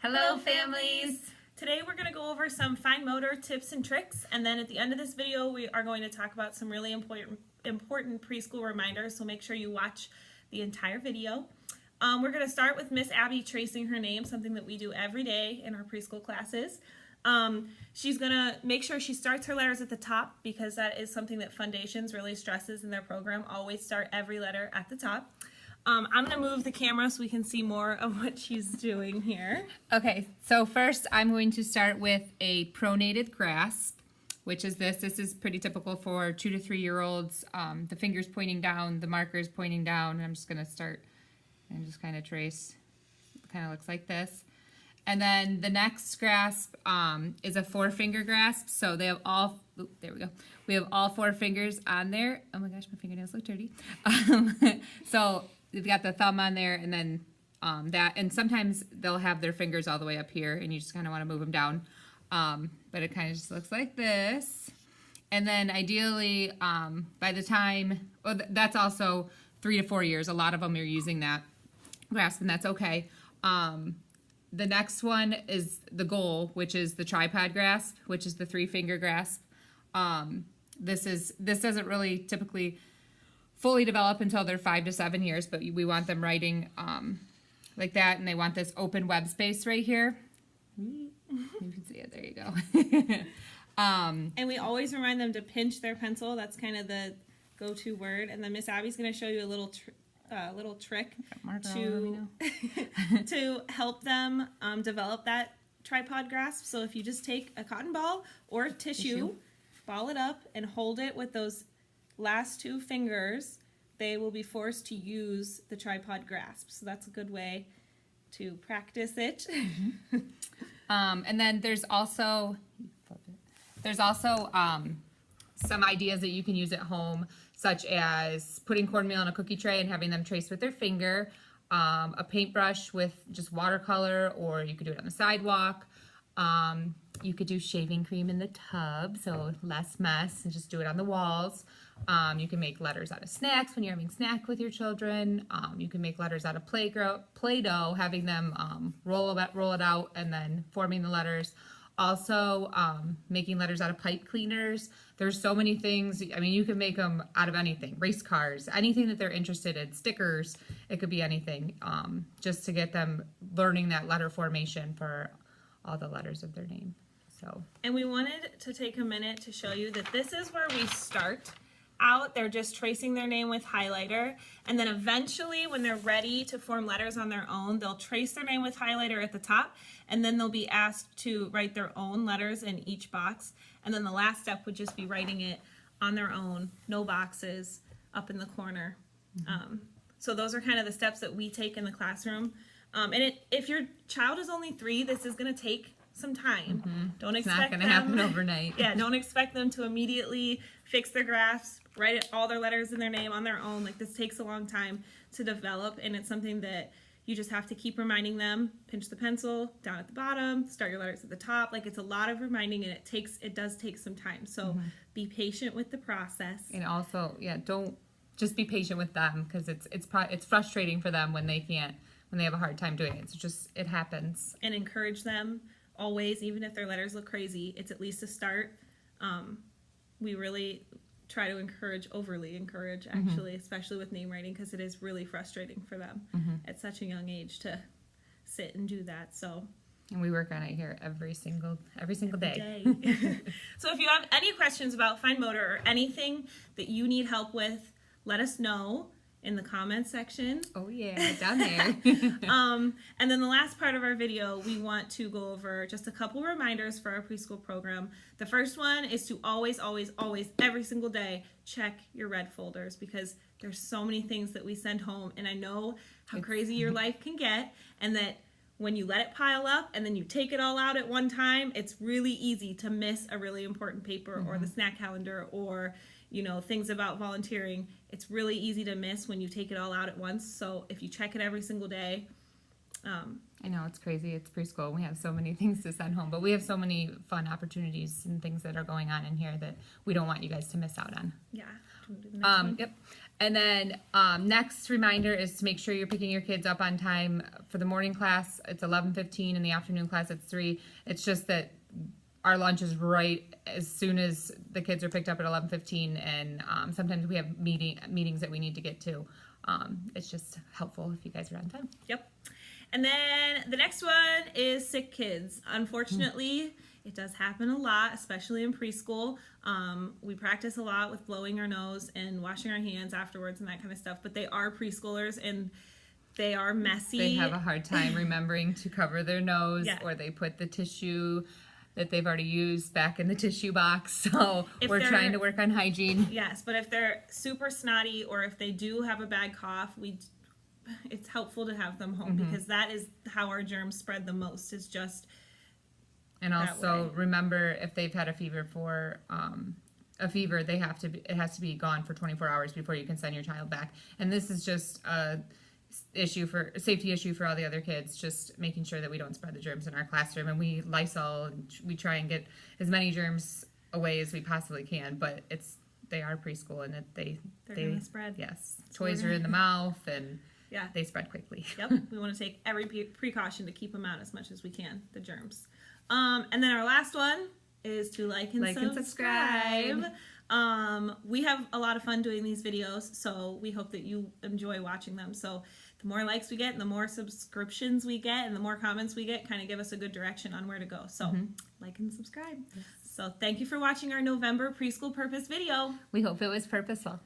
Hello, families! Today we're going to go over some fine motor tips and tricks, and then at the end of this video we are going to talk about some really important preschool reminders, so make sure you watch the entire video. We're going to start with Miss Abby tracing her name, something that we do every day in our preschool classes. She's going to make sure she starts her letters at the top, because that is something that Foundations really stresses in their program. Always start every letter at the top. I'm going to move the camera so we can see more of what she's doing here. Okay, so first I'm going to start with a pronated grasp, which is this. This is pretty typical for 2 to 3 year olds. The fingers pointing down, the markers pointing down. I'm just going to start and just kind of trace. It kind of looks like this. And then the next grasp is a 4-finger grasp. So they have all, there we go. We have all 4 fingers on there. Oh my gosh, my fingernails look dirty. So we've got the thumb on there, and then that, and sometimes they'll have their fingers all the way up here, and you just kind of want to move them down. But it kind of just looks like this. And then ideally, by the time, well, that's also 3 to 4 years. A lot of them are using that grasp, and that's okay. The next one is the goal, which is the tripod grasp, which is the 3-finger grasp. This doesn't really typically fully develop until they're 5 to 7 years, but we want them writing like that, and they want this open web space right here. You can see it. There you go. And we always remind them to pinch their pencil. That's kind of the go-to word. And then Miss Abby's going to show you a little trick to help them develop that tripod grasp. So if you just take a cotton ball or tissue, ball it up, and hold it with those last 2 fingers, they will be forced to use the tripod grasp. So that's a good way to practice it. And then there's also some ideas that you can use at home, such as putting cornmeal in a cookie tray and having them trace with their finger, a paintbrush with just watercolor, or you could do it on the sidewalk. You could do shaving cream in the tub, so less mess, and just do it on the walls. You can make letters out of snacks when you're having snack with your children. You can make letters out of Play-Doh, having them roll it out and then forming the letters. Also, making letters out of pipe cleaners. There's so many things. I mean, you can make them out of anything. Race cars, anything that they're interested in. Stickers, it could be anything. Just to get them learning that letter formation for all the letters of their name. And we wanted to take a minute to show you that this is where we start out. They're just tracing their name with highlighter, and then eventually when they're ready to form letters on their own, they'll trace their name with highlighter at the top, and then they'll be asked to write their own letters in each box, and then the last step would just be writing it on their own, no boxes, up in the corner. So those are kind of the steps that we take in the classroom. And if your child is only 3, this is going to take some time. Don't expect it's not going to happen overnight. Yeah, don't expect them to immediately fix their grasp, write all their letters in their name on their own. Like, this takes a long time to develop, and it's something that you just have to keep reminding them. Pinch the pencil down at the bottom, start your letters at the top. Like, it's a lot of reminding, and it does take some time. So be patient with the process. And also, yeah, don't just be patient with them, because it's frustrating for them when they have a hard time doing it. So just, it happens. And encourage them always, even if their letters look crazy, it's at least a start. We really try to overly encourage, actually, especially with name writing, because it is really frustrating for them at such a young age to sit and do that. So, and we work on it here every single day. So if you have any questions about fine motor or anything that you need help with, let us know in the comments section. Oh yeah, down there. And then the last part of our video, we want to go over just a couple reminders for our preschool program. The first one is to always, every single day, check your red folders, because there's so many things that we send home, and I know how crazy your life can get, and that when you let it pile up and then you take it all out at one time, it's really easy to miss a really important paper or the snack calendar, or things about volunteering. It's really easy to miss when you take it all out at once. So if you check it every single day. I know, it's crazy. It's preschool. We have so many things to send home, but we have so many fun opportunities and things that are going on in here that we don't want you guys to miss out on. Yeah. Yep. And then next reminder is to make sure you're picking your kids up on time. For the morning class, it's 11:15, and the afternoon class, it's 3. It's just that our lunch is right as soon as the kids are picked up at 11:15, and sometimes we have meetings that we need to get to. It's just helpful if you guys are on time. Yep. And then the next one is sick kids. Unfortunately, it does happen a lot, especially in preschool. We practice a lot with blowing our nose and washing our hands afterwards and that kind of stuff, but they are preschoolers and they are messy. They have a hard time remembering to cover their nose, Yeah. or they put the tissue that they've already used back in the tissue box. So we're trying to work on hygiene. Yes, but if they're super snotty or if they do have a bad cough, it's helpful to have them home because that is how our germs spread the most, is just and also remember, if they've had a fever it has to be gone for 24 hours before you can send your child back. And this is just a safety issue for all the other kids, just making sure that we don't spread the germs in our classroom. And we Lysol, and we try and get as many germs away as we possibly can, but they are preschool, and they're gonna spread. Yes, toys are in the mouth, and yeah, they spread quickly. Yep, we want to take every precaution to keep them out as much as we can, the germs. And then our last one is to like and subscribe. We have a lot of fun doing these videos, so we hope that you enjoy watching them. So the more likes we get and the more subscriptions we get and the more comments we get kind of give us a good direction on where to go. So like and subscribe. Yes. So thank you for watching our November preschool purpose video. We hope it was purposeful.